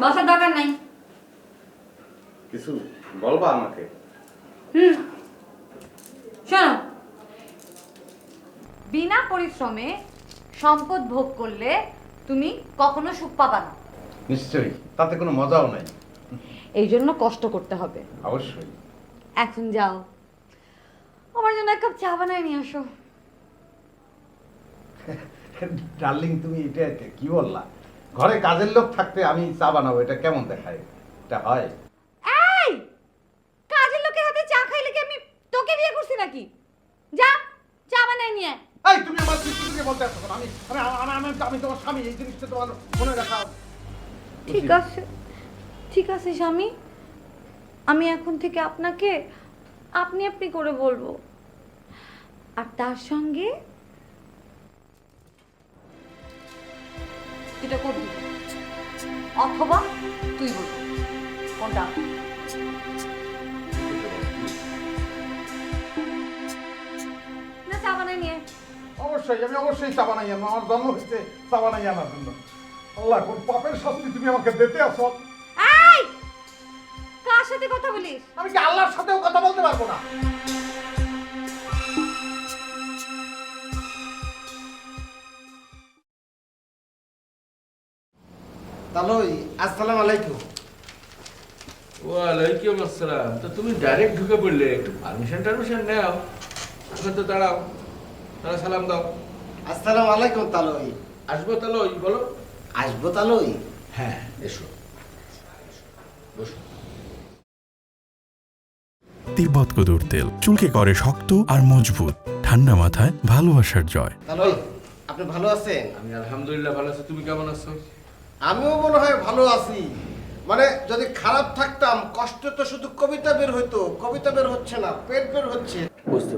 বসার দরকার নাই। কিছু বলবা আমাকে? শোনো, বিনা পরিশ্রমে সম্পদ ভোগ করলে তুমি কখনো সুখ পাবা না। নিশ্চয়ই, তাতে কোনো মজাও নাই। এই জন্য কষ্ট করতে হবে। অবশ্যই। এখন যাও, আমার জন্য এক কাপ চা বানায় নিয়ে আসো। ডার্লিং, তুমি এটা কি বললা? ঘরে কাজের লোক থাকতে আমি চা বানাবো, এটা কেমন দেখায়? এটা হয়? এই কাজের লোকের হাতে চা খাইলে কি আমি তোকে বিয়ে করছি নাকি? যা চা বানায় নিয়ে আয়। এই তুমি আমার স্ত্রীকে বলতে আসছো কেন? আমি আমি আমি আমি তোমার স্বামী, এই জিনিসটা তোমার মনে রাখা। ঠিক আছে, ঠিক আছে স্বামী, আমি এখন থেকে আপনাকে আপনি আপনি করে বলবো, আর তার সঙ্গে এটা করবি অথবা তুই বলবি কোনটা? না চা বানায় নিয়ে আয়। অবশ্যই, আমি অবশ্যই চা বানাই আনবো। আমার জন্ম হয়েছে চা বানাই আনার জন্য। আল্লাহ, কোন পাপের শাস্তি তুমি আমাকে দিতে আসো? এই কার সাথে কথা বলিস? আমি কি আল্লাহর সাথেও কথা বলতে পারবো না? তাহলে আসসালামু আলাইকুম। ওয়ালাইকুম আসসালাম। তো তুমি ডাইরেক্ট ঢুকে পড়লে, একটু পারমিশন নাও। এখন তো দাঁড়াও, তারা সালাম দাও। আসসালামু আলাইকুম তালই। আসবো তাহলে ওই বলো। আসবো তালই। হ্যাঁ এসো, বসো। তিব্বত কদুর তেল চুলকে করে শক্ত আর মজবুত, ঠান্ডা মাথায় ভালোবাসার জয়। তালই, আপনি ভালো আছেন? আমি আলহামদুলিল্লাহ ভালো আছি, তুমি কেমন আছো? আমিও মনে হয় ভালো আছি। মানে যদি খারাপ থাকতাম, কষ্ট তো শুধু কবিতা বের হইতো, কবিতা বের হচ্ছে না, পেট বের হচ্ছে। বুঝতে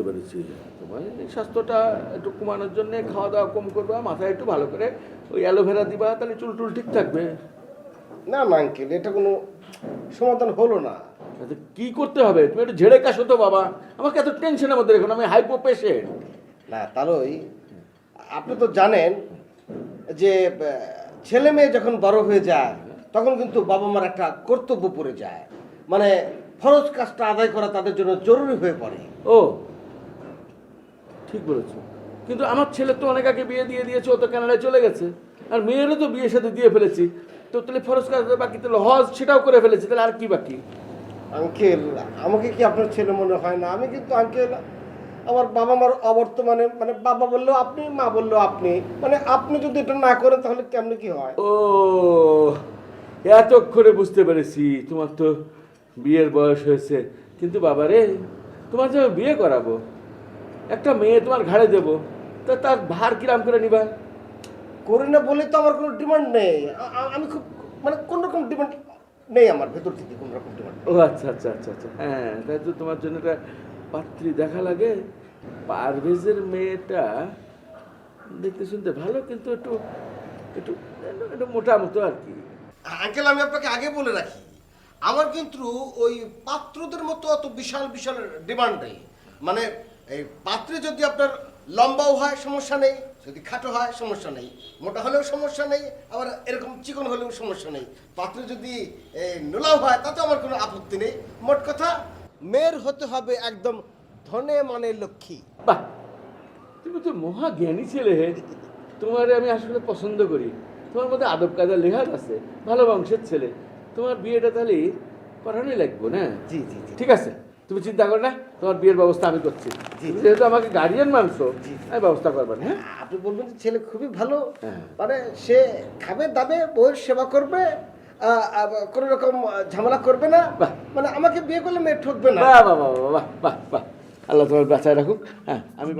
পেরেছি। তোমার এই স্বাস্থ্যটা একটু কমানোর জন্য খাওয়া দাওয়া কম করবা, মাথায় একটু ভালো করে ওই অ্যালোভেরা দিবা, তাহলে চুল টুল ঠিক থাকবে। না না আঙ্কেল, এটা কোনো সমাধান হলো না। আচ্ছা, কি করতে হবে? তুমি একটু ঝেড়ে কাশো তো বাবা, আমাকে এত টেনশনের মধ্যে রেখো না, আমি হাইপো পেশেন্ট। না তালই, আপনি তো জানেন যে ছেলে মেয়ে যখন বড় হয়ে যায় তখন কিন্তু বাবা মার একটা কর্তব্য পড়ে যায়। মানে ফরজ কাজটা আদায় করা তাদের জন্য জরুরি হয়ে পড়ে। ও ঠিক বলেছো, কিন্তু আমার ছেলে তো অনেক আগে বিয়ে দিয়ে দিয়েছে, ও তো কানাডায় চলে গেছে। আর মেয়েরও তো বিয়ের সাথে দিয়ে ফেলেছি, তো তাহলে ফরজ কাজ বাকি, তাহলে হজ সেটাও করে ফেলেছি, তাহলে আর কি বাকি? আঙ্কেল, আমাকে কি আপনার ছেলে মনে হয় না? আমি কিন্তু আঙ্কেল আমার বাবা মার অবর্তমানে, মানে বাবা বললেও আপনি, মা বললেও আপনি, মানে আপনি যদি এটা না করেন তাহলে কেমনে কি হয়? ও এতক্ষণে বুঝতে পেরেছি, তোমার তো বিয়ের বয়স হয়েছে, কিন্তু বাবা রে, তোমার যে আমি বিয়ে করাবো, একটা মেয়ে তোমার ঘাড়ে দেবো, তা তার ভার কিরাম করে নিবা? করি না বলে তো আমার কোনো ডিমান্ড নেই। আমি খুব মানে কোন রকম ডিমান্ড নেই আমার ভেতর থেকে, কোন রকম ডিমান্ড। ও আচ্ছা, হ্যাঁ, তাই তো তোমার জন্য একটা পাত্রী দেখা লাগে। পারভেজের মেয়েটা দেখতে শুনতে ভালো, কিন্তু একটু একটু একটু মোটা মতো আর কি। আঙ্কেল, আমি আপনাকে আগে বলে রাখি, আমার কিন্তু ওই পাত্রদের মতো অত বিশাল বিশাল ডিমান্ড নেই। মানে এই পাত্রে যদি আপনার লম্বাও হয় সমস্যা নেই, যদি খাটো হয় সমস্যা নেই, মোটা হলেও সমস্যা নেই, আবার এরকম চিকন হলেও সমস্যা নেই। পাত্রে যদি নোলাও হয় তাতে আমার কোনো আপত্তি নেই। মোট কথা, মেয়ের হতে হবে একদম ধনে মানে লক্ষ্মী। বাহ, তুমি তো মহা জ্ঞানী ছেলে হে। তোমার আমি আসলে পছন্দ করি, তোমার মধ্যে আদব কায়দা লেহাজ আছে, ভালো বংশের ছেলে। তোমার বিয়েটা তাহলে করানোই লাগবে না? জি জি জি, ঠিক আছে, তুমি চিন্তা করো না, তোমার বিয়ের ব্যবস্থা আমি করছি। জি। তুমি যেহেতু আমাকে গার্ডিয়ান মানছো, জি। আমি ব্যবস্থা করবেন। হ্যাঁ, আপনি বলবেন যে ছেলে খুবই ভালো, হ্যাঁ। মানে সে খাবে দাবে, বউয়ের সেবা করবে, কোনো রকম ঝামেলা করবে না, বাহ। মানে আমাকে বিয়ে করলে মেয়ে ঠকবে না। বাহ বাহ বাহ বাহ বাহ বাহ, আল্লাহ তোমার বাঁচায় রাখুক। হ্যাঁ, আমি